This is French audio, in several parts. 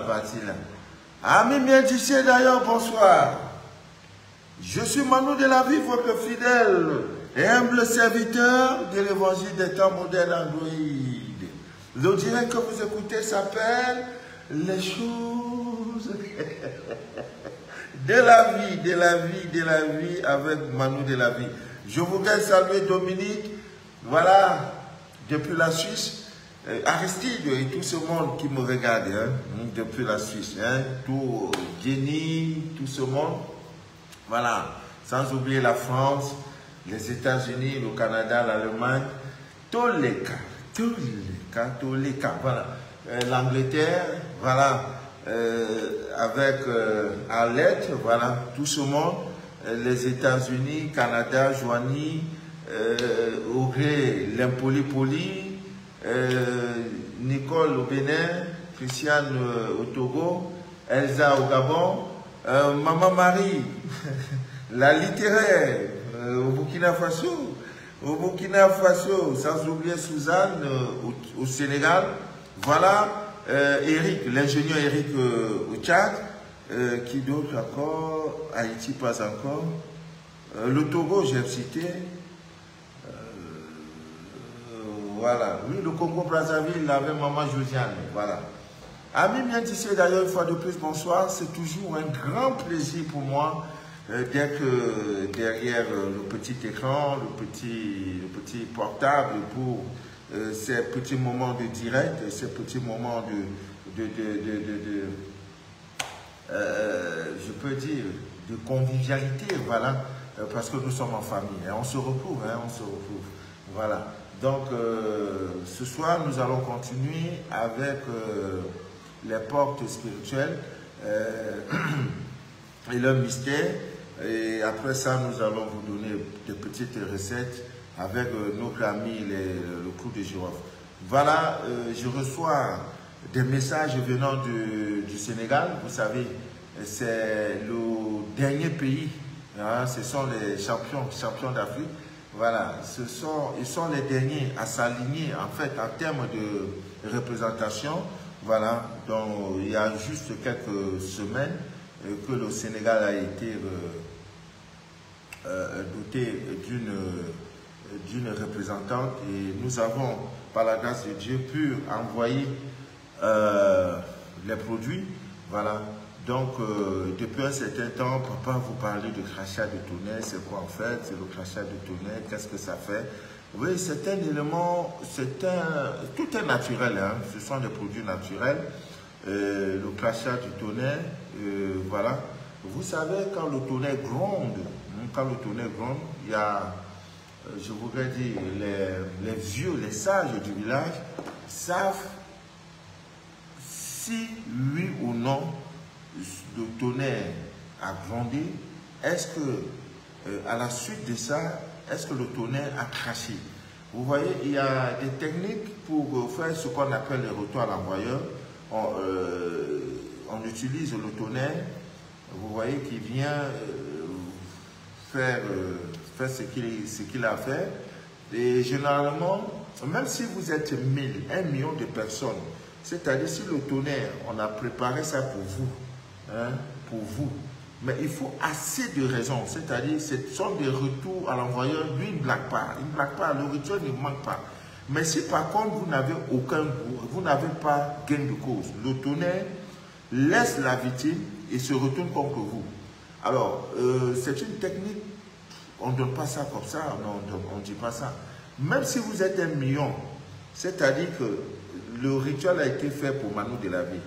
partie là. Amis bien d'ici d'ailleurs, bonsoir. Je suis Manu de la vie, votre fidèle et humble serviteur de l'évangile des temps modernes Android. Le direct que vous écoutez s'appelle les choses de la vie, de la vie, de la vie avec Manu de la vie. Je voudrais saluer Dominique, voilà, depuis la Suisse. Aristide et tout ce monde qui me regarde depuis la Suisse, tout Jenny, tout ce monde, voilà, sans oublier la France, les États-Unis, le Canada, l'Allemagne, tous les cas, voilà, l'Angleterre, voilà, avec Arlette, voilà, tout ce monde, les États-Unis, Canada, Joanie, Auré, l'Impolipoli, Nicole au Bénin, Christiane au Togo, Elsa au Gabon, Maman Marie, la littéraire au Burkina Faso, sans oublier Suzanne au Sénégal, voilà, Eric, l'ingénieur Eric au Tchad, qui d'autre encore, Haïti pas encore, le Togo j'ai cité. Voilà, oui, le Congo-Brazzaville, avec Maman Josiane, voilà. Amis bien d'ici, d'ailleurs, une fois de plus, bonsoir. C'est toujours un grand plaisir pour moi d'être derrière le petit écran, le petit portable pour ces petits moments de direct, ces petits moments je peux dire, de convivialité, voilà, parce que nous sommes en famille, hein, on se retrouve, voilà. Donc, ce soir, nous allons continuer avec les portes spirituelles et leur mystère. Et après ça, nous allons vous donner des petites recettes avec notre ami, le clou de girofle. Voilà, je reçois des messages venant du Sénégal. Vous savez, c'est le dernier pays, hein, ce sont les champions d'Afrique. Voilà, ils sont les derniers à s'aligner en fait en termes de représentation. Voilà, donc il y a juste quelques semaines que le Sénégal a été doté d'une représentante et nous avons, par la grâce de Dieu, pu envoyer les produits. Voilà. Donc, depuis un certain temps, papa vous parlait de crachat de tonnerre. C'est quoi en fait? C'est le crachat de tonnerre. Qu'est-ce que ça fait? Oui, c'est un élément, tout est naturel. Hein. Ce sont des produits naturels. Le crachat du tonnerre, voilà. Vous savez, quand le tonnerre gronde, il y a, je voudrais dire, les vieux, les sages du village savent si oui ou non le tonnerre a grondé, est-ce que, à la suite de ça, est-ce que le tonnerre a craché? Vous voyez, il y a des techniques pour faire ce qu'on appelle les retours à l'envoyeur. On utilise le tonnerre, vous voyez, qui vient faire ce qu'il a fait. Et généralement, même si vous êtes 1000, 1 million de personnes, c'est-à-dire si le tonnerre, on a préparé ça pour vous, mais il faut assez de raisons, c'est-à-dire ce sont des retours à l'envoyeur, lui il ne blague pas, le rituel ne manque pas. Mais si par contre vous n'avez aucun goût, vous n'avez pas gain de cause, le tonnerre laisse la victime et se retourne contre vous. Alors, c'est une technique, on ne donne pas ça comme ça, on ne dit pas ça. Même si vous êtes 1 million, c'est-à-dire que le rituel a été fait pour Manu de la vie.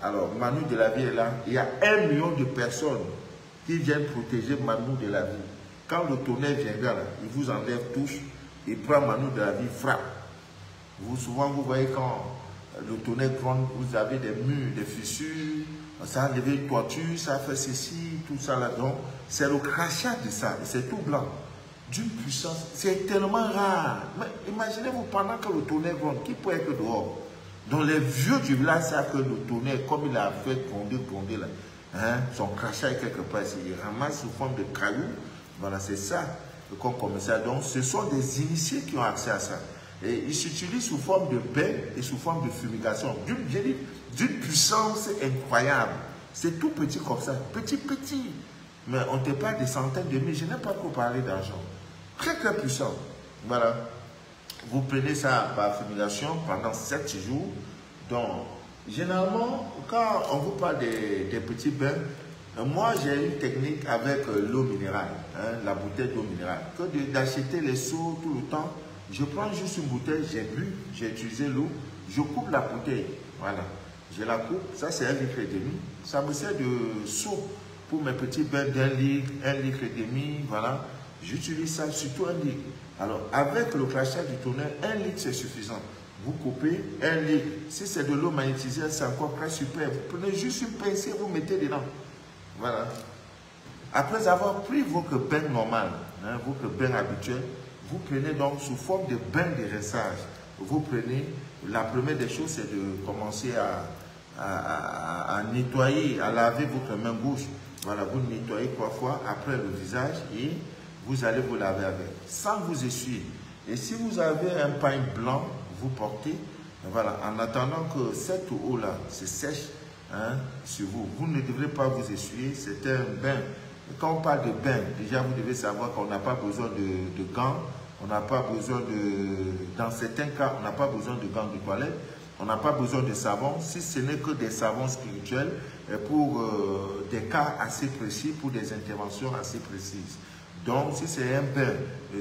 Alors, Manu de la vie est là. Il y a 1 million de personnes qui viennent protéger Manu de la vie. Quand le tonnerre viendra là, il vous enlève tous, il prend Manu de la vie, frappe. Souvent, vous voyez quand le tonnerre gronde, vous avez des murs, des fissures, ça a enlevé une toiture, ça a fait ceci, tout ça là-dedans. C'est le crachat de ça, c'est tout blanc. D'une puissance, c'est tellement rare. Mais imaginez-vous pendant que le tonnerre gronde, qui peut être dehors? Donc les vieux du village savent que le tonnerre, comme il a fait gronder là, hein, son crachat est quelque part ici, il ramasse sous forme de cailloux. Voilà, c'est ça qu'on comme ça. Donc ce sont des initiés qui ont accès à ça. Et il s'utilise sous forme de bain et sous forme de fumigation. D'une puissance incroyable. C'est tout petit comme ça. Petit. Mais on ne te parle des centaines de mille. Je n'ai pas trop parlé d'argent. Très puissant. Voilà. Vous prenez ça par fumigation pendant 7 jours. Donc, généralement, quand on vous parle des petits bains, moi j'ai une technique avec l'eau minérale, hein, la bouteille d'eau minérale. Que d'acheter les seaux tout le temps, je prends juste une bouteille, j'ai bu, j'ai utilisé l'eau, je coupe la bouteille. Voilà. Je la coupe, ça c'est 1,5 litre. Ça me sert de seau pour mes petits bains d'1 litre, 1,5 litre, voilà. J'utilise ça, surtout 1 litre. Alors, avec le crachat du tonnerre, 1 litre c'est suffisant. Vous coupez 1 litre. Si c'est de l'eau magnétisée, c'est encore très super. Vous prenez juste une pincée, vous mettez dedans. Voilà. Après avoir pris votre bain normal, hein, votre bain habituel, vous prenez donc sous forme de bain de rinçage. Vous prenez, la première des choses, c'est de commencer à nettoyer, à laver votre main gauche. Voilà, vous nettoyez 3 fois après le visage et vous allez vous laver avec, sans vous essuyer. Et si vous avez un pain blanc, vous portez, voilà, en attendant que cette eau-là se sèche, hein, sur vous. Vous ne devrez pas vous essuyer, c'est un bain. Quand on parle de bain, déjà vous devez savoir qu'on n'a pas besoin de gants, on n'a pas besoin dans certains cas, on n'a pas besoin de gants de toilette, on n'a pas besoin de savon, si ce n'est que des savons spirituels pour des cas assez précis, pour des interventions assez précises. Donc, si c'est un bain,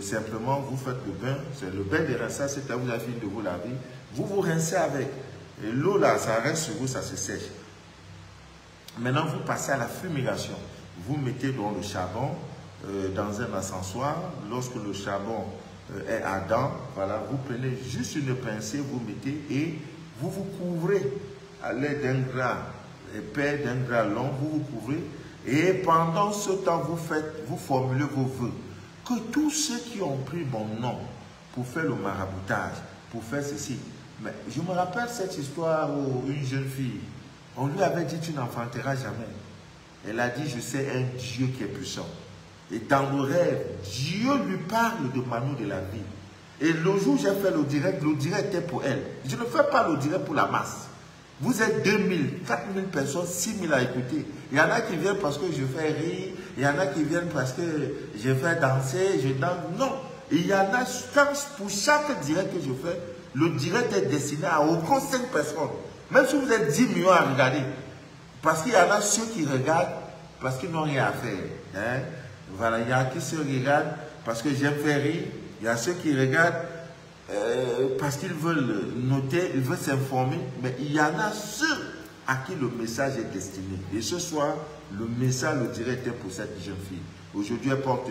simplement vous faites le bain, c'est le bain de rinçage, c'est à vous avez fini de vous laver, vous vous rincez avec. Et l'eau là, ça reste sur vous, ça se sèche. Maintenant, vous passez à la fumigation. Vous mettez dans le charbon dans un encensoir. Lorsque le charbon est ardent, voilà, vous prenez juste une pincée, vous mettez et vous vous couvrez à l'aide d'un drap épais, d'un drap long, vous vous couvrez. Et pendant ce temps, vous formulez vos vœux. Que tous ceux qui ont pris mon nom pour faire le maraboutage, pour faire ceci. Mais je me rappelle cette histoire où une jeune fille, on lui avait dit tu n'enfanteras jamais. Elle a dit je sais un Dieu qui est puissant. Et dans le rêve, Dieu lui parle de Manu de la vie. Et le jour où j'ai fait le direct était pour elle. Je ne fais pas le direct pour la masse. Vous êtes 2000, 4000 personnes, 6000 à écouter. Il y en a qui viennent parce que je fais rire, il y en a qui viennent parce que je fais danser, je danse. Non, il y en a, pour chaque direct que je fais, le direct est destiné à au moins 5 personnes. Même si vous êtes 10 millions à regarder. Parce qu'il y en a ceux qui regardent parce qu'ils n'ont rien à faire. Hein? Voilà, il y en a qui se regardent parce que j'aime faire rire. Il y a ceux qui regardent parce qu'ils veulent noter, ils veulent s'informer. Mais il y en a ceux à qui le message est destiné. Et ce soir, le message, le direct est pour cette jeune fille. Aujourd'hui, elle porte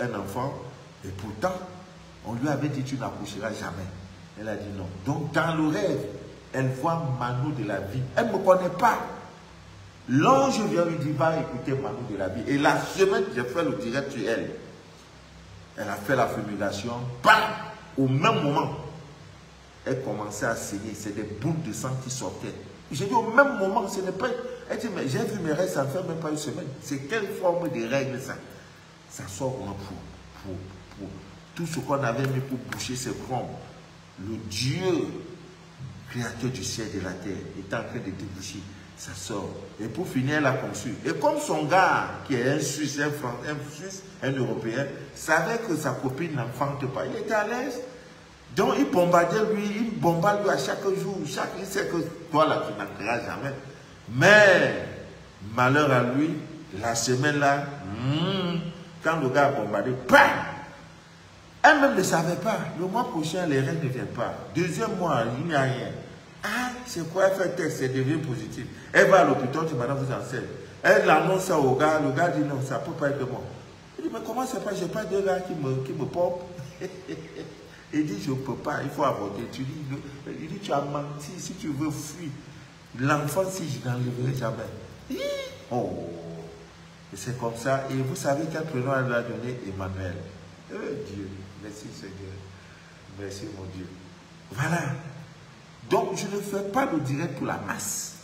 un enfant. Et pourtant, on lui avait dit tu n'accoucheras jamais. Elle a dit non. Donc, dans le rêve, elle voit Manu de la vie. Elle ne me connaît pas. L'ange vient lui dire, va écouter Manu de la vie. Et la semaine, j'ai fait le direct sur elle. Elle a fait la fumigation. Bam! Au même moment, elle commençait à saigner. C'est des boules de sang qui sortaient. J'ai dit au même moment, ce n'est pas... Elle dit, mais j'ai vu mes règles, ça ne fait même pas une semaine. C'est quelle forme de règles ça? Ça sort pour tout ce qu'on avait mis pour boucher ses chromos. Le Dieu, créateur du ciel et de la terre, est en train de déboucher. Ça sort. Et pour finir, elle a conçu. Et comme son gars, qui est un Suisse, un Européen, savait que sa copine n'enfante pas, il était à l'aise. Donc il bombardait lui, il bombarde lui à chaque jour. Chaque jour, c'est que toi là, tu n'entreras jamais. Mais, malheur à lui, la semaine là, quand le gars a bombardé, bam! Elle-même ne savait pas. Le mois prochain, les règles ne viennent pas. Deuxième mois, il n'y a rien. Ah, c'est quoi? Elle fait test, c'est devenu positif. Elle va à l'hôpital, tu madame vous enseigne. Elle annonce ça au gars, le gars dit non, ça ne peut pas être moi. Il dit, mais comment c'est pas? Je n'ai pas deux gars qui me pompent. Il dit, je ne peux pas, il faut avorter. Il dit, tu as menti, si tu veux fuir. L'enfant, si je n'enlèverai jamais. Oh, et c'est comme ça. Et vous savez quel prénom elle lui a donné? Emmanuel. Dieu, merci Seigneur. Merci mon Dieu. Voilà. Donc, je ne fais pas le direct pour la masse.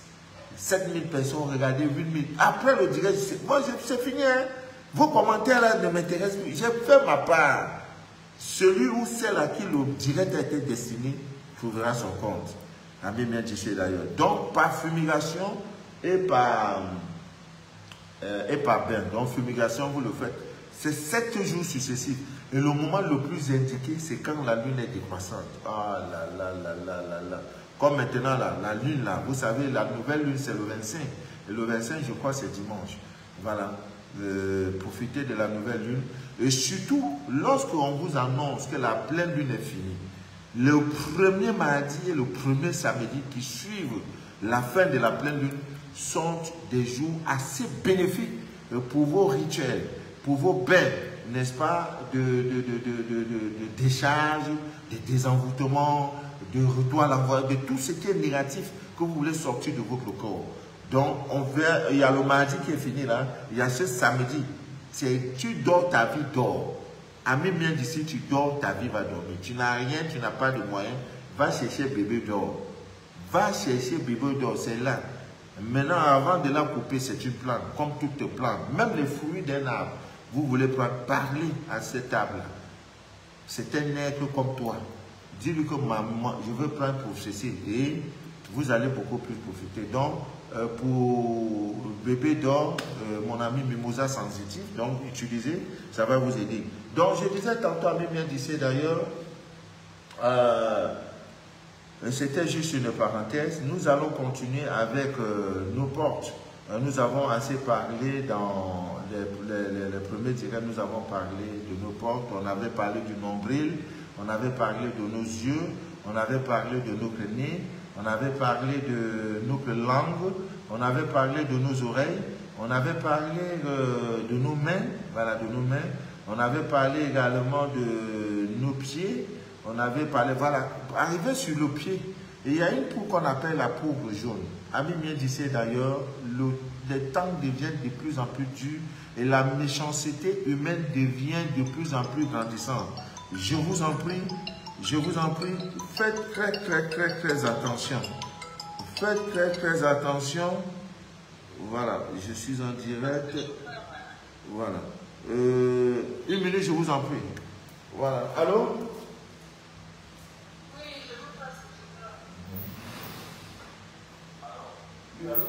7000 personnes, regardez, 8000. Après le direct, moi, c'est fini. Hein? Vos commentaires là ne m'intéressent plus. J'ai fait ma part. Celui ou celle à qui le direct a été destiné trouvera son compte. La Bible bien dit d'ailleurs. Donc, par fumigation et par bain. Donc, fumigation, vous le faites. C'est 7 jours successifs. Et le moment le plus indiqué, c'est quand la lune est décroissante. Ah là là là là là là. Comme maintenant, la lune, là, vous savez, la nouvelle lune, c'est le 25. Et le 25, je crois, c'est dimanche. Voilà. Profitez de la nouvelle lune. Et surtout, lorsqu'on vous annonce que la pleine lune est finie, le premier mardi et le premier samedi qui suivent la fin de la pleine lune sont des jours assez bénéfiques pour vos rituels, pour vos bains, n'est-ce pas, de décharge, de désenvoûtement, de retour à l'envoi, de tout ce qui est négatif que vous voulez sortir de votre corps. Donc, il y a le mardi qui est fini là, il y a ce samedi. Tu dors ta vie, dors. Ami bien d'ici, tu dors, ta vie va dormir. Tu n'as rien, tu n'as pas de moyens. Va chercher bébé dehors. Va chercher bébé dehors, c'est là. Maintenant, avant de la couper, c'est une plante, comme toute plante. Même les fruits d'un arbre, vous voulez parler à cet arbre-là. C'est un être comme toi. Dis-lui que maman, je veux prendre pour ceci. Et vous allez beaucoup plus profiter. Donc, pour bébé d'or, mon ami Mimosa sensitif, donc utilisez, ça va vous aider. Donc je disais tantôt à Mimien d'ici d'ailleurs, c'était juste une parenthèse, nous allons continuer avec nos portes. Nous avons assez parlé dans les premiers directs, nous avons parlé de nos portes, on avait parlé du nombril, on avait parlé de nos yeux, on avait parlé de notre nez, on avait parlé de notre langue, on avait parlé de nos oreilles, on avait parlé de nos mains, voilà, de nos mains, on avait parlé également de nos pieds, on avait parlé, voilà, arrivé sur le pied, et il y a une peau qu'on appelle la poudre jaune. Ami bien disait d'ailleurs, les temps deviennent de plus en plus durs et la méchanceté humaine devient de plus en plus grandissante. Je vous en prie, faites très attention. Faites très attention. Voilà, je suis en direct. Voilà. Une minute, je vous en prie. Voilà. Allô? Oui, je vous passe. Oui, allô?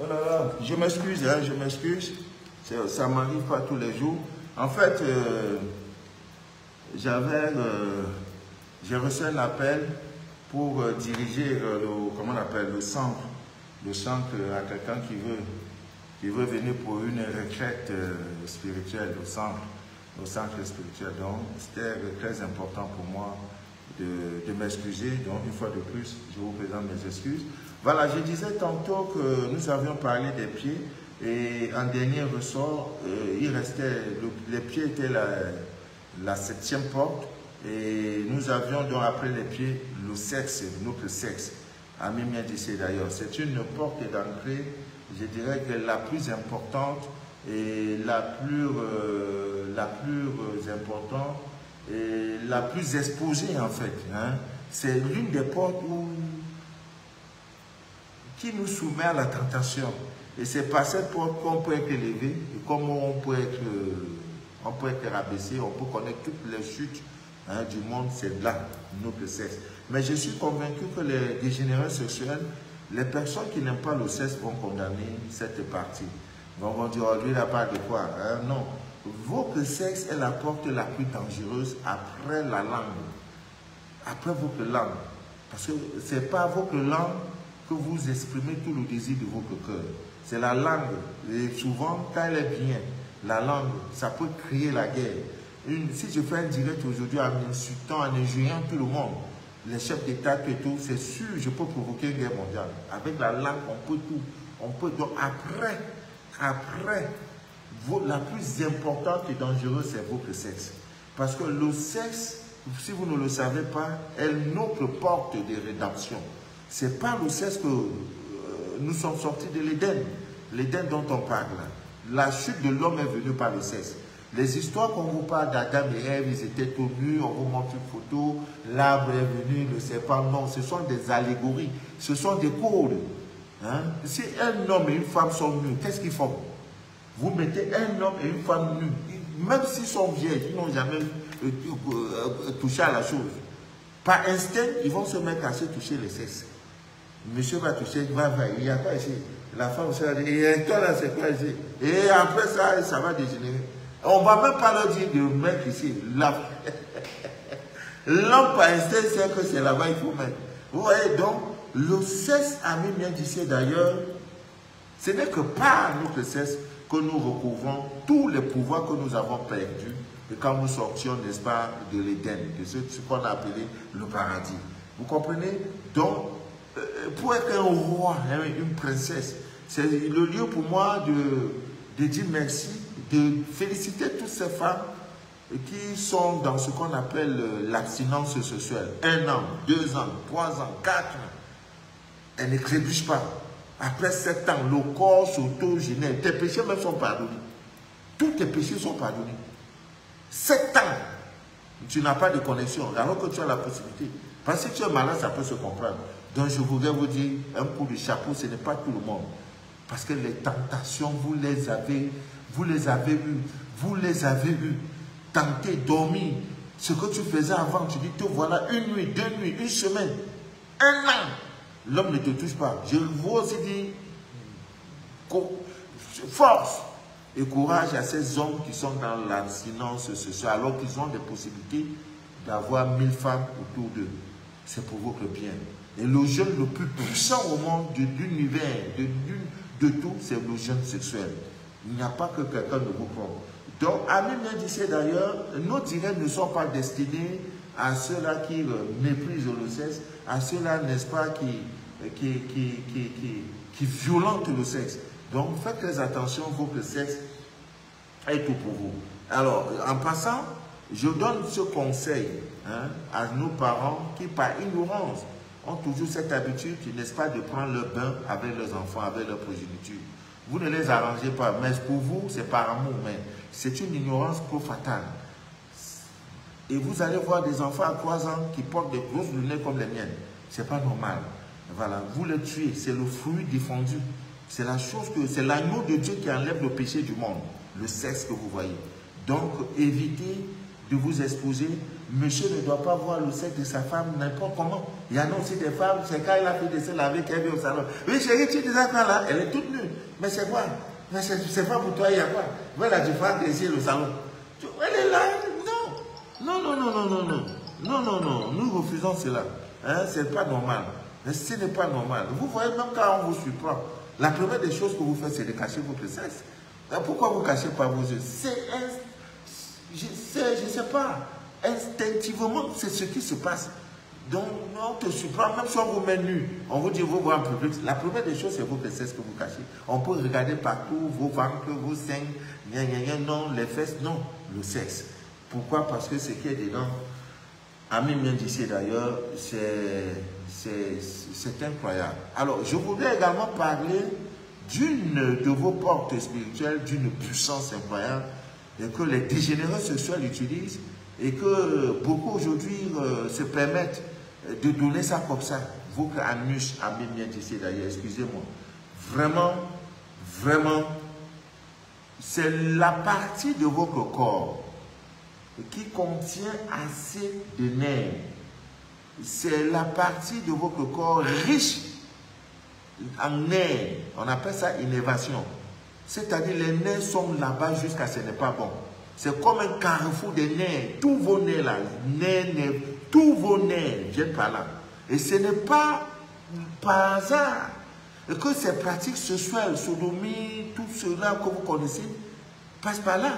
Oh là là, je m'excuse, hein, je m'excuse. Ça ne m'arrive pas tous les jours. En fait, j'ai reçu un appel pour diriger comment on appelle, le centre à quelqu'un qui veut venir pour une retraite spirituelle au centre spirituel. Donc, c'était très important pour moi de m'excuser. Donc, une fois de plus, je vous présente mes excuses. Voilà, je disais tantôt que nous avions parlé des pieds et en dernier ressort, il restait, les pieds étaient la 7e porte et nous avions donc après les pieds le sexe, notre sexe. Ami bien dit d'ailleurs, c'est une porte d'entrée, je dirais que la plus importante et la plus importante et la plus exposée en fait. Hein. C'est l'une des portes qui nous soumet à la tentation. Et c'est par cette porte qu'on peut être élevé et comme on peut être rabaissé, on peut connaître toutes les chutes du monde, c'est là, notre sexe. Mais je suis convaincu que les dégénérés sexuels, les personnes qui n'aiment pas le sexe vont condamner cette partie. Vont dire, oh, lui, il n'a pas de quoi. Hein? Non. Votre sexe est la porte la plus dangereuse après la langue. Après votre langue. Parce que ce n'est pas votre langue que vous exprimez tout le désir de votre cœur. C'est la langue. Et souvent, quand elle est bien, la langue, ça peut créer la guerre. Si je fais un direct aujourd'hui en insultant, en injuriant tout le monde, les chefs d'État et tout, c'est sûr, je peux provoquer une guerre mondiale. Avec la langue, on peut tout. On peut donc après, la plus importante et dangereuse, c'est votre sexe. Parce que le sexe, si vous ne le savez pas, est notre porte de rédemption. Ce n'est pas le sexe que nous sommes sortis de l'Éden. L'Éden dont on parle. La chute de l'homme est venue par le sexe. Les histoires qu'on vous parle d'Adam et Ève, ils étaient tout nus, on vous montre une photo, l'arbre est venu, le serpent, non, ce sont des allégories, ce sont des codes. Hein? Si un homme et une femme sont nus, qu'est-ce qu'ils font? Vous mettez un homme et une femme nus, même s'ils sont vieilles, ils n'ont jamais touché à la chose. Par instinct, ils vont se mettre à se toucher les sexes. Monsieur va toucher, il n'y a pas ici. La femme se dit, et toi là, c'est quoi ici? Et après ça, ça va dégénérer. On ne va même pas leur dire de mettre ici. L'homme par instinct sait que c'est là-bas il faut mettre. Vous voyez donc, le sexe, ami bien d'ici d'ailleurs, ce n'est que par notre sexe que nous recouvrons tous les pouvoirs que nous avons perdus et quand nous sortions, n'est-ce pas, de l'Éden, de ce qu'on a appelé le paradis. Vous comprenez? Donc, pour être un roi, une princesse, c'est le lieu pour moi de dire merci, de féliciter toutes ces femmes qui sont dans ce qu'on appelle l'abstinence sexuelle. 1 an, 2 ans, 3 ans, 4 ans. Elles ne trébuchent pas. Après 7 ans, le corps s'auto-génère. Tes péchés même sont pardonnés. Tous tes péchés sont pardonnés. 7 ans, tu n'as pas de connexion, alors que tu as la possibilité. Parce que si tu es malade, ça peut se comprendre. Donc je voudrais vous dire, un coup de chapeau, ce n'est pas tout le monde. Parce que les tentations, vous les avez eues. Tenter, dormir. Ce que tu faisais avant, tu dis, te voilà 1 nuit, 2 nuits, 1 semaine, 1 an. L'homme ne te touche pas. Je vous aussi dis, force et courage à ces hommes qui sont dans l'abstinence sociale, alors qu'ils ont des possibilités d'avoir 1000 femmes autour d'eux. C'est pour votre bien. Et le jeûne le plus puissant au monde de l'univers, de tout, c'est le jeûne sexuel. Il n'y a pas que quelqu'un ne vous prend. Donc, Ami bien disait d'ailleurs, nos directs ne sont pas destinés à ceux-là qui méprisent le sexe, à ceux-là, n'est-ce pas, qui violentent le sexe. Donc, faites très attention, votre sexe est tout pour vous. Alors, en passant, je donne ce conseil à nos parents qui, par ignorance, ont toujours cette habitude, n'est-ce pas, de prendre le bain avec leurs enfants, avec leur progéniture. Vous ne les arrangez pas, mais pour vous, c'est par amour, mais c'est une ignorance trop fatale. Et vous allez voir des enfants à 3 ans qui portent des grosses lunettes comme les miennes. Ce n'est pas normal. Voilà, vous les tuez, c'est le fruit défendu. C'est la chose que, c'est l'agneau de Dieu qui enlève le péché du monde, le sexe que vous voyez. Donc, évitez de vous exposer monsieur ne doit pas voir le sexe de sa femme n'importe comment. Il y en a aussi des femmes, c'est quand il a fait des selles avec elle au salon. Oui, chérie, tu dis ça là, elle est toute nue. Mais c'est quoi? Mais c'est pas pour toi, il y a quoi? Voilà, tu fais des au salon. Elle est là, non. Non, nous refusons cela. Hein, c'est pas normal. Mais ce n'est pas normal. Vous voyez, même quand on vous surprend, la première des choses que vous faites, c'est de cacher votre sexe. Pourquoi vous ne cachez pas vos yeux? Je ne sais pas. Instinctivement, c'est ce qui se passe. Donc, on te surprend, même si on vous met nu, on vous dit, vous voyez en public. La première des choses, c'est votre sexe que vous cachez. On peut regarder partout, vos ventres, vos seins, non, les fesses, non, le sexe. Pourquoi? Parce que ce qui est dedans, Ami vient d'ici d'ailleurs, c'est incroyable. Alors, je voudrais également parler d'une de vos portes spirituelles, d'une puissance incroyable, et que les dégénérés sexuels utilisent, et que beaucoup aujourd'hui se permettent de donner ça comme ça. Vous, Anus, Ami vient d'ici d'ailleurs, excusez-moi. Vraiment, c'est la partie de votre corps qui contient assez de nerfs. C'est la partie de votre corps riche en nerfs. On appelle ça innervation. C'est-à-dire les nerfs sont là-bas jusqu'à ce n'est pas bon. C'est comme un carrefour de nerfs. Tous vos nerfs là, tous vos nerfs viennent par là. Et ce n'est pas par hasard que ces pratiques sexuelles, sodomie, tout cela que vous connaissez, passent par là.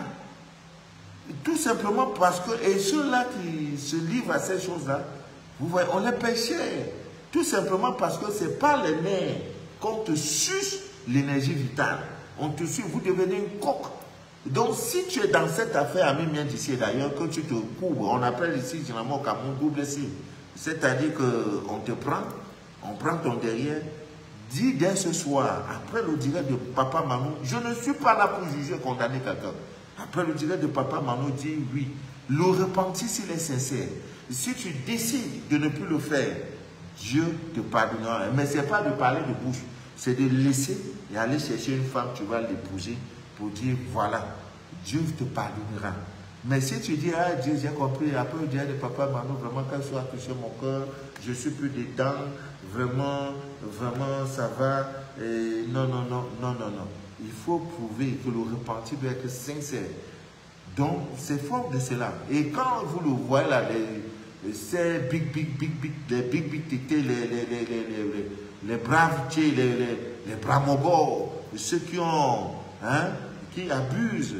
Tout simplement parce que, et ceux-là qui se livrent à ces choses-là, vous voyez, on les paye cher. Tout simplement parce que c'est par les nerfs qu'on te suce l'énergie vitale. On te suce, vous devenez une coque. Donc, si tu es dans cette affaire, ami bien d'ici d'ailleurs, que tu te couvres, on appelle ici, généralement, au Cameroun, double signe. C'est-à-dire qu'on te prend, on prend ton derrière, dis dès ce soir, après le direct de Papa Manou, je ne suis pas là pour juger, condamner quelqu'un. Après le direct de Papa Manou dit oui, le repentir s'il est sincère. Si tu décides de ne plus le faire, Dieu te pardonnera. Mais ce n'est pas de parler de bouche, c'est de laisser et aller chercher une femme, tu vas l'épouser pour dire voilà, Dieu te pardonnera. Mais si tu dis, ah Dieu, j'ai compris, après le direct de Papa Manou, vraiment, quand je suis touché mon cœur, je ne suis plus dedans, vraiment, ça va. Et non. Il faut prouver que le repentir doit être sincère. Donc, c'est fort de cela. Et quand vous le voyez là, ces big tétés, les braves tchés, les bramogos, ceux qui ont, qui abusent,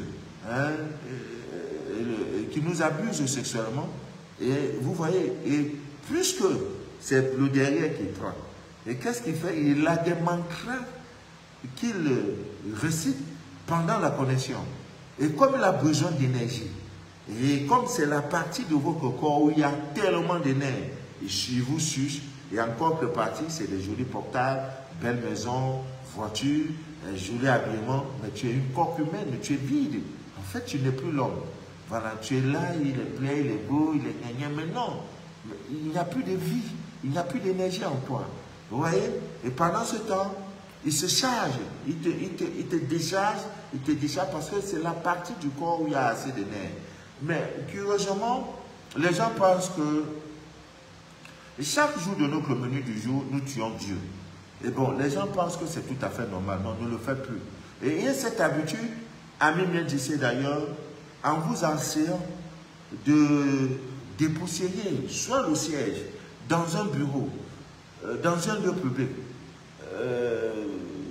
qui nous abusent sexuellement. Et vous voyez, et puisque c'est le derrière qui prend, et qu'est-ce qu'il fait? Il a des mantras qu'il récite pendant la connexion. Et comme il a besoin d'énergie, et comme c'est la partie de votre corps où il y a tellement d'énergie, il vous suce, et encore que partie, c'est des jolis portables, belles maisons, voitures, un joli habillement, mais tu es une coque humaine, tu es vide. En fait, tu n'es plus l'homme. Voilà, tu es là, il est plein, il est beau, il est gagné, mais non, il n'y a plus de vie, il n'y a plus d'énergie en toi. Vous voyez? Et pendant ce temps, il se charge, il te décharge parce que c'est la partie du corps où il y a assez de nerfs. Mais curieusement, les gens pensent que chaque jour de notre menu du jour, nous tuons Dieu. Et bon, les gens pensent que c'est tout à fait normal. Non, ne le faites plus. Et il y a cette habitude, Ami vient d'ici d'ailleurs, en vous enseignant de dépoussiérer soit le siège, dans un bureau, dans un lieu public,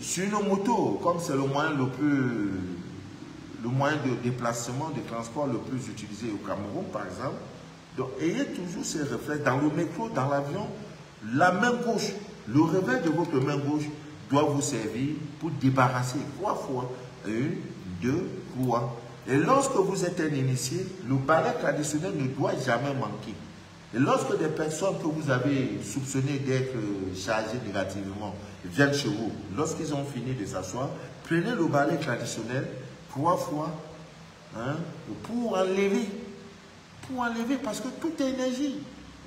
sur une moto, comme c'est le moyen de déplacement, de transport le plus utilisé au Cameroun, par exemple. Donc, ayez toujours ces réflexes. Dans le métro, dans l'avion, la main gauche, le réveil de votre main gauche doit vous servir pour débarrasser 3 fois. 1, 2, 3. Et lorsque vous êtes un initié, le balai traditionnel ne doit jamais manquer. Et lorsque des personnes que vous avez soupçonnées d'être chargées négativement viennent chez vous, lorsqu'ils ont fini de s'asseoir, prenez le balai traditionnel 3 fois pour enlever, parce que tout est énergie.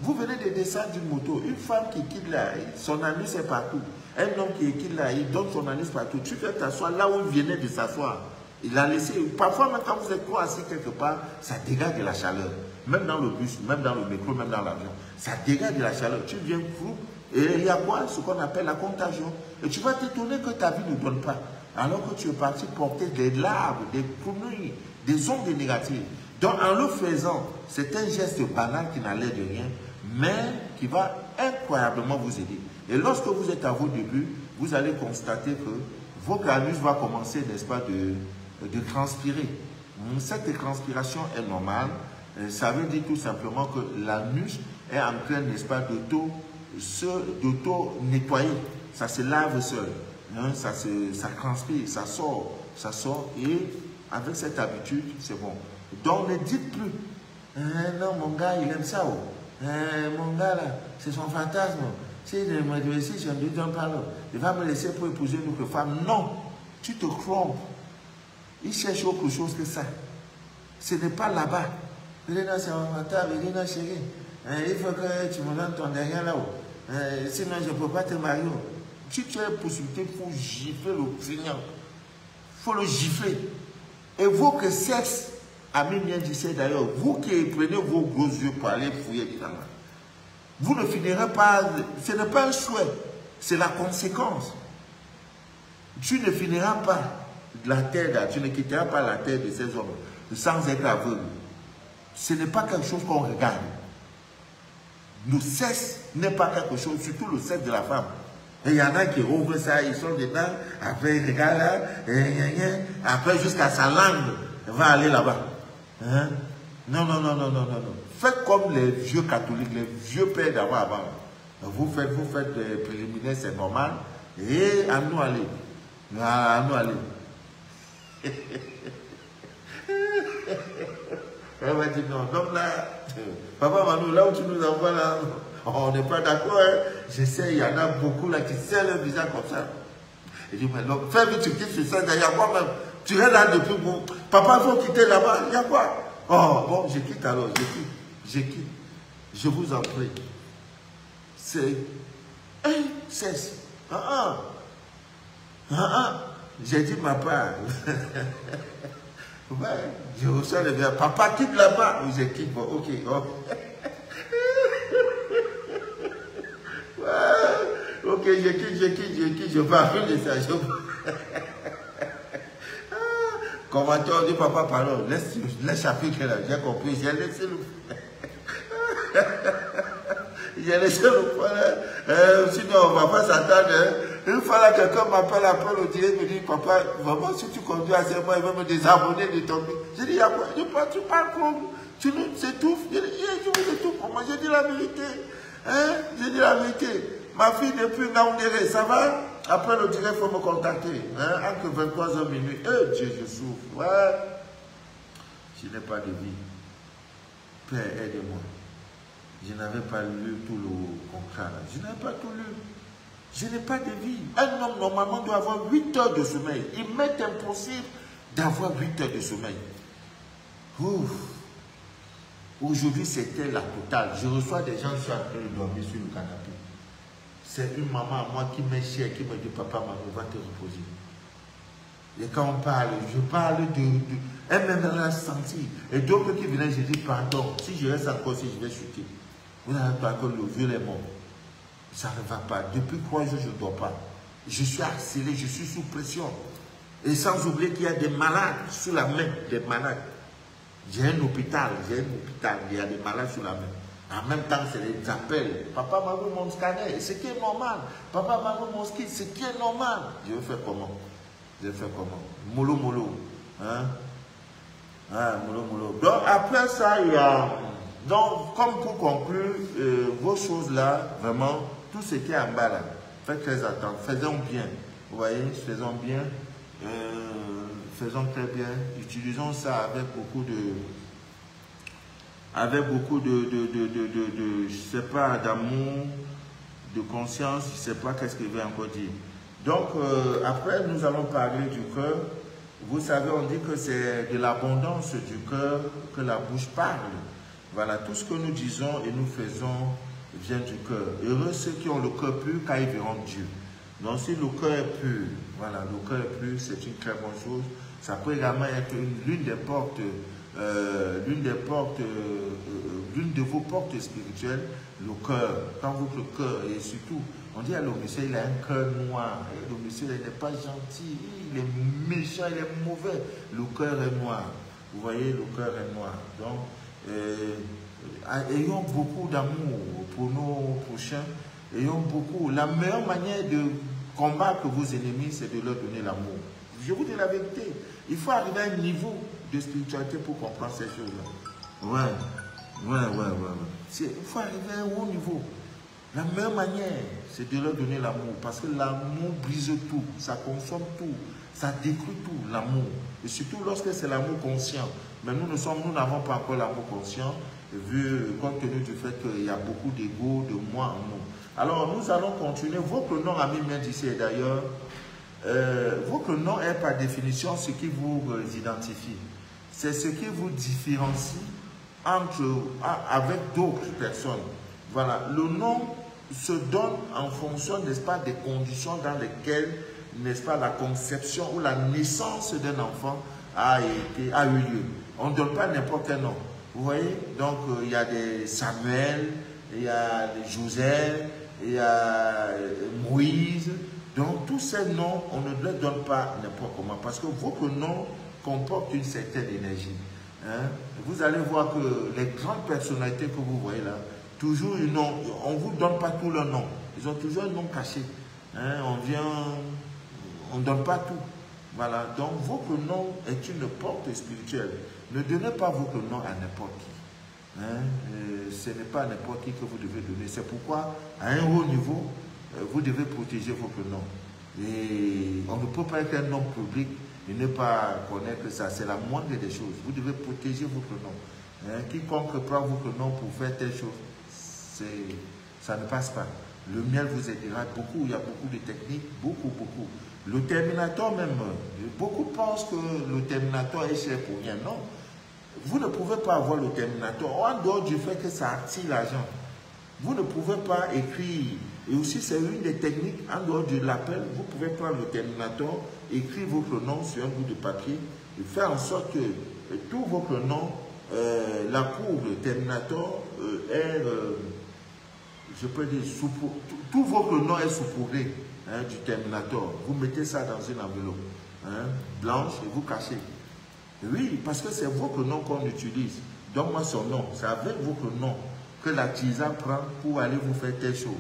Vous venez de descendre d'une moto, une femme qui quitte là, son anus est partout. Un homme qui quitte là, il donne son anus partout. Tu fais t'asseoir là où il venait de s'asseoir. Il a laissé, parfois même quand vous êtes trop assis quelque part, ça dégage de la chaleur. même dans le bus, même dans le métro, même dans l'avion. Ça dégage de la chaleur. Tu viens fou, et il y a quoi? Ce qu'on appelle la contagion. Et tu vas t'étonner que ta vie ne donne pas. Alors que tu es parti porter des larmes, des cournuilles, des ondes négatives. Donc en le faisant, c'est un geste banal qui n'a l'air de rien, mais qui va incroyablement vous aider. Et lorsque vous êtes à vos débuts, vous allez constater que vos granules vont commencer, n'est-ce pas, de transpirer. Cette transpiration est normale. Ça veut dire tout simplement que l'anus est en train, n'est-ce pas, d'auto-nettoyer. Ça se lave seul. Ça transpire, ça sort. Et avec cette habitude, c'est bon. Donc ne dites plus, non, mon gars, il aime ça. Mon gars, là, c'est son fantasme. Si je me dis, si je ne lui donne pas l'eau, il va me laisser pour épouser une autre femme. Non, tu te trompes. Il cherche autre chose que ça. Ce n'est pas là-bas. Il dit, non, c'est mon fantasme. Il dit, non, chérie, il faut que tu me donnes ton derrière là-haut. Sinon, je ne peux pas te marier. Si tu as la possibilité, il faut gifler le client. Il faut le gifler. Et vous que sexe, ami bien dit d'ailleurs, vous qui prenez vos gros yeux pour aller fouiller dedans, vous ne finirez pas, ce n'est pas un souhait, c'est la conséquence. Tu ne finiras pas la terre, tu ne quitteras pas la terre de ces hommes sans être aveugle. Ce n'est pas quelque chose qu'on regarde. Le sexe n'est pas quelque chose, surtout le sexe de la femme. Et il y en a qui ouvrent ça, ils sont dedans, après ils regardent là, après jusqu'à sa langue va aller là-bas. Hein? Non. Faites comme les vieux catholiques, les vieux pères d'avant. Vous faites des préliminaires, c'est normal. Et à nous aller. À nous aller. Elle va dire non, donc là, papa Manu, là où tu nous envoies là, on n'est pas d'accord. Hein? Je sais, il y en a beaucoup là qui serrent le visage comme ça. Il dit, mais donc, fais vite, tu quittes sur ça, il y a quoi même? Tu es là depuis bon. Papa, il faut quitter là-bas, il y a quoi? Oh, bon, je quitte alors, je quitte. Je vous en prie. C'est cesse. J'ai dit ma part. Ouais, je reçois le verre. Papa, quitte là-bas. Oui, je quitte. Bon, ok. Oh. Ouais. Ok, je quitte. Je vais appeler ça. Comment tu as dit, papa, pardon, laisse chapitre là. J'ai compris. J'ai laissé le. J'ai laissé le point là. Sinon, on ne va pas s'attendre. Hein. Une fois là, quelqu'un m'appelle après le direct, me dit, papa, vraiment, si tu conduis assez moi, il va me désabonner de ton vie. Je dis, il y a quoi? Je dis, tu parles comme, tu nous étouffes. Je dis, je vous étouffe pour moi. J'ai dit la vérité. Hein? J'ai dit la vérité. Ma fille depuis Naoundéré, ça va? Après le direct, il faut me contacter. Hein? Entre 23h minuit. Dieu, je souffre. Ouais. Je n'ai pas de vie. Père, aide-moi. Je n'avais pas lu tout le contrat. Je n'avais pas tout lu. Je n'ai pas de vie. Un homme, normalement, doit avoir 8 heures de sommeil. Il m'est impossible d'avoir 8 heures de sommeil. Ouf. Aujourd'hui, c'était la totale. Je reçois des gens qui sont en train de dormir sur le canapé. C'est une maman à moi qui m'est chère, qui me dit, papa, maman, va te reposer. Et quand on parle, je parle de elle-même l'a senti. Et d'autres qui venaient, je dis, pardon, si je reste encore, si je vais chuter. Vous n'avez pas que le vieux est mort. Ça ne va pas. Depuis 3 jours, je ne dors pas. Je suis harcelé, je suis sous pression. Et sans oublier qu'il y a des malades sous la main, des malades. J'ai un hôpital, il y a des malades sous la main. En même temps, c'est des appels. Papa m'a vu mon scanner, ce qui est normal. Papa m'a vu mon ski, ce qui est normal. Je vais faire comment? Molo. Hein? Ah, molo. Donc, après ça, il y a... Donc, comme pour conclure, vos choses-là, vraiment, tout ce qui est en bas là, faites très attention, faisons bien. Vous voyez, faisons bien, faisons très bien. Utilisons ça avec beaucoup de je sais pas, d'amour, de conscience, je sais pas qu'est-ce qu'il veut encore dire. Donc, après, nous allons parler du cœur. Vous savez, on dit que c'est de l'abondance du cœur que la bouche parle. Voilà, tout ce que nous disons et nous faisons vient du cœur. Heureux ceux qui ont le cœur pur, car ils verront Dieu. Donc, si le cœur est pur, voilà, le cœur est pur, c'est une très bonne chose. Ça peut également être l'une des portes l'une des portes, l'une de vos portes spirituelles, le cœur. Quand votre cœur, et surtout, on dit à l'homme, monsieur, il a un cœur noir. Le monsieur, il n'est pas gentil, il est méchant, il est mauvais. Le cœur est noir. Vous voyez, le cœur est noir. Donc, ayons beaucoup d'amour pour nos prochains. Ayons beaucoup. La meilleure manière de combattre vos ennemis, c'est de leur donner l'amour. Je vous dis la vérité. Il faut arriver à un niveau de spiritualité pour comprendre ces choses-là. Ouais. Il faut arriver à un haut niveau. La meilleure manière, c'est de leur donner l'amour. Parce que l'amour brise tout. Ça consomme tout. Ça détruit tout, l'amour. Et surtout lorsque c'est l'amour conscient. Mais nous n'avons pas encore l'amour conscient, vu compte tenu du fait qu'il y a beaucoup d'ego, de moi en nous. Alors, nous allons continuer. Votre nom, ami bien d'ici, et d'ailleurs, votre nom est par définition ce qui vous identifie. C'est ce qui vous différencie avec d'autres personnes. Voilà, le nom se donne en fonction, n'est-ce pas, des conditions dans lesquelles, n'est-ce pas, la conception ou la naissance d'un enfant a eu lieu. On ne donne pas n'importe quel nom. Vous voyez, donc il y a des Samuel, il y a des Joseph, il y a Moïse. Donc tous ces noms, on ne les donne pas n'importe comment, parce que votre nom comporte une certaine énergie. Hein? Vous allez voir que les grandes personnalités que vous voyez là, toujours une nom, on ne vous donne pas tout leur nom. Ils ont toujours un nom caché. Hein? On ne donne pas tout. Voilà, donc votre nom est une porte spirituelle. Ne donnez pas votre nom à n'importe qui. Hein? Ce n'est pas à n'importe qui que vous devez donner. C'est pourquoi, à un haut niveau, vous devez protéger votre nom. Et on ne peut pas être un homme public et ne pas connaître ça. C'est la moindre des choses. Vous devez protéger votre nom. Hein? Quiconque prend votre nom pour faire telle chose, ça ne passe pas. Le miel vous aidera beaucoup. Il y a beaucoup de techniques, beaucoup. Le Terminator même, beaucoup pensent que le Terminator est cher pour rien. Non. Vous ne pouvez pas avoir le Terminator en dehors du fait que ça attire l'argent. Vous ne pouvez pas écrire. Et aussi, c'est une des techniques, en dehors de l'appel, vous pouvez prendre le Terminator, écrire votre nom sur un bout de papier et faire en sorte que tout votre nom, la poudre Terminator est, je peux dire, tout votre nom est saupoudré. Hein, du Terminator, vous mettez ça dans une enveloppe blanche et vous cachez. Oui, parce que c'est votre nom qu'on utilise. Donne-moi son nom. C'est avec votre nom que la TISA prend pour aller vous faire telle chose.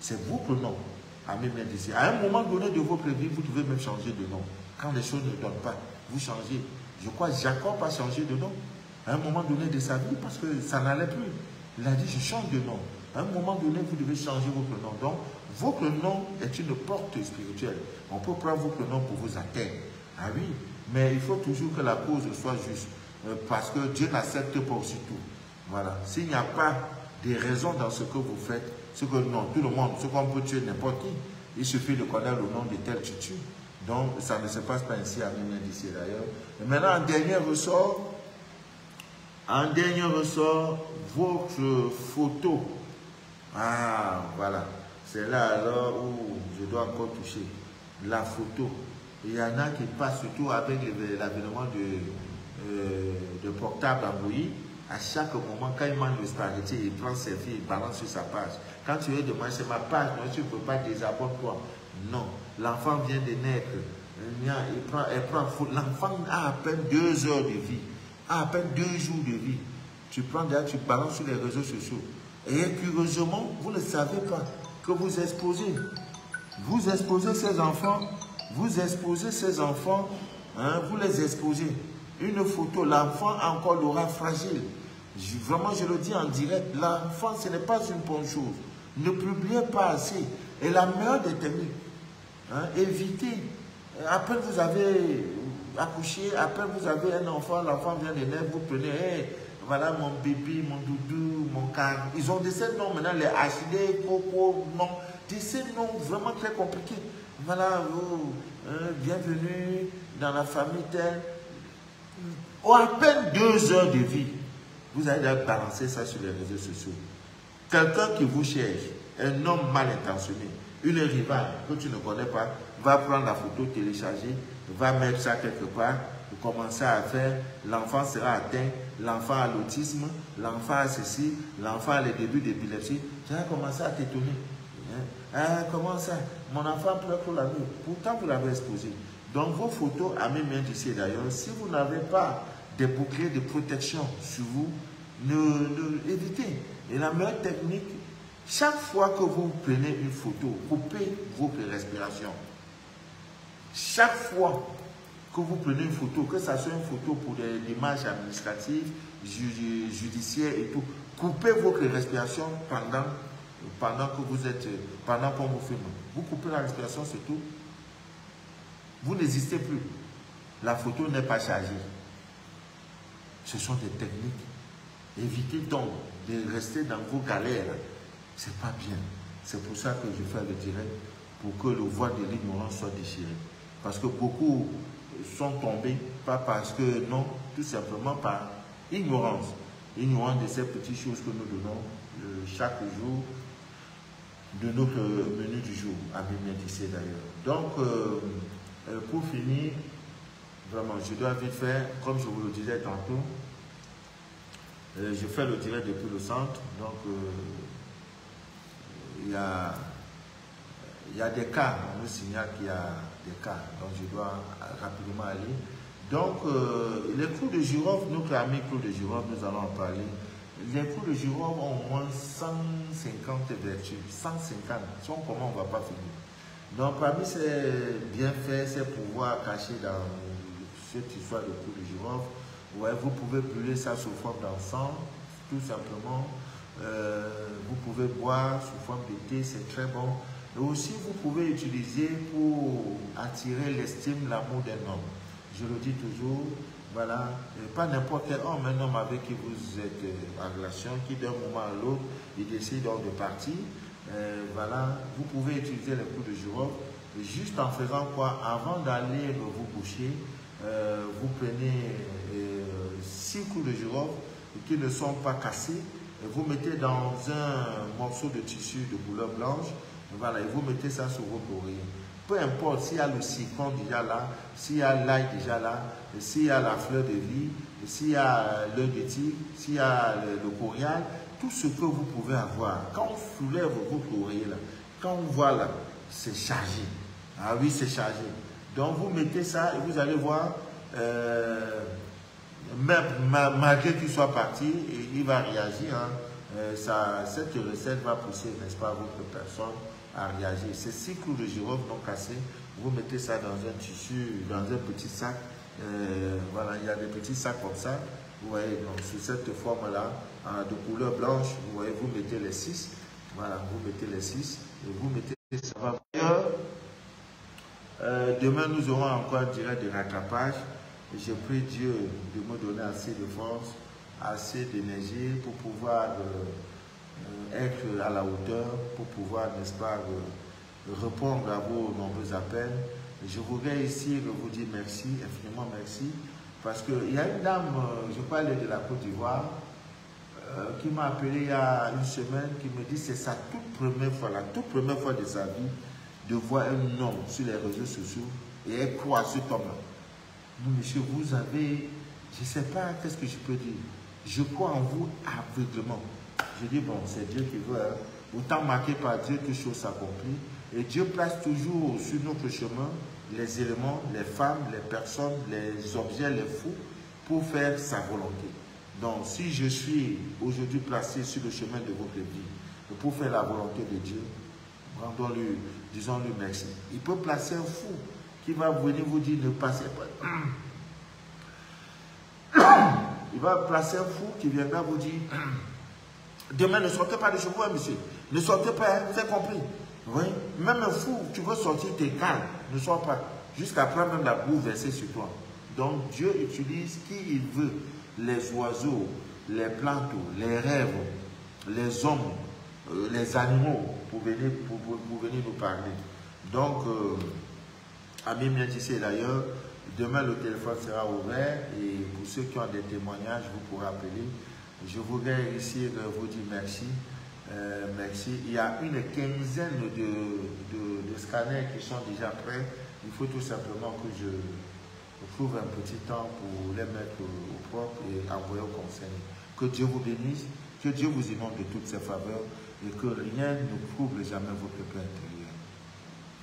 C'est votre nom. Ami bien d'ici. À un moment donné de votre vie, vous devez même changer de nom. Quand les choses ne donnent pas, vous changez. Je crois que Jacob a changé de nom à un moment donné de sa vie parce que ça n'allait plus. Il a dit, je change de nom. À un moment donné, vous devez changer votre nom. Donc, votre nom est une porte spirituelle. On peut prendre votre nom pour vous atteindre. Ah oui, mais il faut toujours que la cause soit juste. Parce que Dieu n'accepte pas aussi tout. Voilà. S'il n'y a pas de raison dans ce que vous faites, ce que non, tout le monde, ce qu'on peut tuer n'importe qui, il suffit de connaître le nom de tel tu tues. Donc, ça ne se passe pas ainsi à Mimien d'ici d'ailleurs. Et maintenant, en dernier ressort, votre photo. Ah, voilà. C'est là alors où je dois encore toucher la photo. Il y en a qui passent surtout avec l'avènement de portable Android. À chaque moment, quand il mange le spaghetti, il prend selfie, il balance sur sa page. Quand tu lui demandes, c'est ma page, non, tu ne peux pas désabonner-toi. Non, l'enfant vient de naître. L'enfant a à peine 2 heures de vie, a à peine 2 jours de vie. Tu prends derrière, tu balances sur les réseaux sociaux. Et curieusement, vous ne savez pas que vous exposez. Vous exposez ces enfants, vous les exposez. Une photo, l'enfant a encore l'aura fragile. Vraiment, je le dis en direct, l'enfant, ce n'est pas une bonne chose. Ne publiez pas assez. Et la meilleure des techniques, évitez. Après, vous avez accouché, après, vous avez un enfant, l'enfant vient de naître, vous prenez, hey, voilà mon bébé, mon doudou, mon car. Ils ont des noms maintenant, les HD, Coco, non. Des noms vraiment très compliqués. Voilà, bienvenue dans la famille telle. À peine 2 heures de vie, vous allez balancer ça sur les réseaux sociaux. Quelqu'un qui vous cherche, un homme mal intentionné, Une rivale que tu ne connais pas va prendre la photo, télécharger, va mettre ça quelque part, commencer à faire, l'enfant sera atteint, l'enfant a l'autisme, l'enfant a ceci, l'enfant a les débuts d'épilepsie. Tu vas commencer à t'étonner. Ah, comment ça? Mon enfant pleure pour la nuit. Pourtant, vous l'avez exposé. Donc, vos photos, amis bien d'ici d'ailleurs, si vous n'avez pas des boucliers de protection sur vous, évitez. Et la meilleure technique, chaque fois que vous prenez une photo, coupez vos respirations. Chaque fois que vous prenez une photo, que ce soit une photo pour des démarches administratives, judiciaires et tout, coupez vos respirations pendant qu'on vous filme. Vous coupez la respiration, c'est tout. Vous n'existez plus. La photo n'est pas chargée. Ce sont des techniques. Évitez donc de rester dans vos galères. C'est pas bien. C'est pour ça que je fais le direct, pour que le voile de l'ignorance soit déchiré. Parce que beaucoup sont tombés, pas parce que non, tout simplement par ignorance. Ignorance de ces petites choses que nous donnons chaque jour de notre menu du jour, à Médicis d'ailleurs. Donc, pour finir, vraiment, je dois vite faire, comme je vous le disais tantôt, je fais le direct depuis le centre, donc il y a des cas, on me signale qu'il y a des cas, donc je dois rapidement aller. Donc, les clous de girofle, notre ami clous de girofle, nous allons en parler. Les clous de girofle ont au moins 150 vertus, 150, si on comment on ne va pas finir. Donc, parmi ces bienfaits, ces pouvoirs cachés dans cette histoire de clous de girofle, ouais, vous pouvez brûler ça sous forme d'encens, tout simplement. Vous pouvez boire sous forme de thé, c'est très bon. Et aussi, vous pouvez utiliser pour attirer l'estime, l'amour d'un homme. Je le dis toujours, voilà, pas n'importe quel homme, un homme avec qui vous êtes en relation, qui d'un moment à l'autre, il décide donc de partir. Voilà, vous pouvez utiliser les coups de girofle, juste en faisant quoi? Avant d'aller vous coucher, vous prenez 6 coups de girofle qui ne sont pas cassés, et vous mettez dans un morceau de tissu de couleur blanche, voilà, et vous mettez ça sur votre oreiller. Peu importe s'il y a le citron déjà là, s'il y a l'ail déjà là, s'il y a la fleur de vie, s'il y a l'œil de tigre, s'il y a le coriandre, tout ce que vous pouvez avoir. Quand on soulève votre oreiller là, quand on voit là, c'est chargé. Ah oui, c'est chargé. Donc vous mettez ça et vous allez voir, même malgré qu'il soit parti, il va réagir. Hein. Cette recette va pousser, n'est-ce pas, votre personne à réagir. Ces 6 clous de girofle non cassés, vous mettez ça dans un tissu, dans un petit sac. Voilà, il y a des petits sacs comme ça. Vous voyez, donc sous cette forme-là, de couleur blanche, vous voyez, vous mettez les 6. Voilà, vous mettez les 6 et vous mettez ça. Demain, nous aurons encore un direct de rattrapage. Je prie Dieu de me donner assez de force, assez d'énergie pour pouvoir être à la hauteur, pour pouvoir, n'est-ce pas, répondre à vos nombreux appels. Je voudrais ici vous dire merci, infiniment merci, parce qu'il y a une dame, je parlais de la Côte d'Ivoire, qui m'a appelé il y a une semaine, qui me dit que c'est sa toute première fois, la toute première fois de sa vie, de voir un homme sur les réseaux sociaux et elle croit à cet homme-là. Non, monsieur, vous avez, je ne sais pas, qu'est-ce que je peux dire? Je crois en vous aveuglement. Je dis, bon, c'est Dieu qui veut. Hein. Autant marqué par Dieu que chose s'accomplit. Et Dieu place toujours sur notre chemin les éléments, les femmes, les personnes, les objets, les fous, pour faire sa volonté. Donc, si je suis aujourd'hui placé sur le chemin de votre vie, pour faire la volonté de Dieu, rendons-lui, disons-lui merci. Il peut placer un fou qui va venir vous dire ne passez pas. Il va placer un fou qui viendra vous dire demain ne sortez pas de chez vous, hein, monsieur. Ne sortez pas, hein, c'est compris. Oui? Même un fou, tu veux sortir, t'es calme, ne sors pas. Jusqu'à prendre même la boue versée sur toi. Donc Dieu utilise qui il veut, les oiseaux, les plantes, les rêves, les hommes, les animaux, pour venir nous parler. Donc, amis Médicis d'ailleurs, demain le téléphone sera ouvert et pour ceux qui ont des témoignages, vous pourrez appeler. Je voudrais ici vous dire merci. Merci. Il y a une quinzaine de scanners qui sont déjà prêts. Il faut tout simplement que je trouve un petit temps pour les mettre au propre et envoyer au conseil. Que Dieu vous bénisse, que Dieu vous inonde de toutes ses faveurs et que rien ne trouble jamais votre paix intérieure.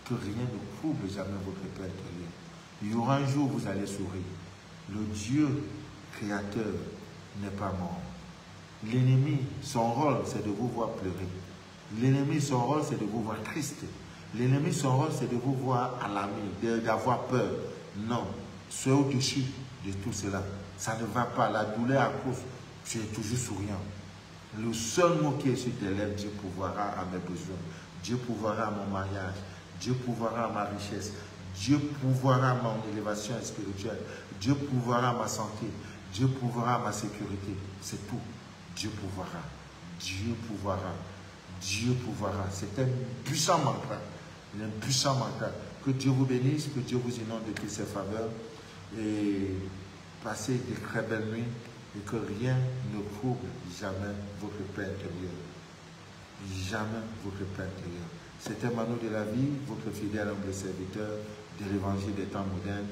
Que rien ne trouble jamais votre paix intérieure. Il y aura un jour où vous allez sourire. Le Dieu créateur n'est pas mort. L'ennemi, son rôle, c'est de vous voir pleurer. L'ennemi, son rôle, c'est de vous voir triste. L'ennemi, son rôle, c'est de vous voir alarmé, d'avoir peur. Non, soyez au-dessus de tout cela. Ça ne va pas. La douleur à cause, tu es toujours souriant. Le seul mot qui est sur tes lèvres, Dieu pourvoira à mes besoins. Dieu pourvoira à mon mariage. Dieu pourvoira à ma richesse. Dieu pourvoira à mon élévation spirituelle. Dieu pourvoira à ma santé. Dieu pourvoira à ma sécurité. C'est tout. Dieu pourvoira. Dieu pourvoira. Dieu pourvoira. C'est un puissant mantra. Un puissant mantra. Que Dieu vous bénisse, que Dieu vous inonde de toutes ses faveurs. Et passez de très belles nuits. Et que rien ne trouble jamais votre paix intérieure. Jamais votre paix intérieure. C'était Mano de la vie, votre fidèle humble serviteur de l'évangile des temps modernes.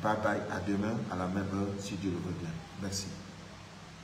Bye bye, à demain, à la même heure, si Dieu le veut bien. Merci.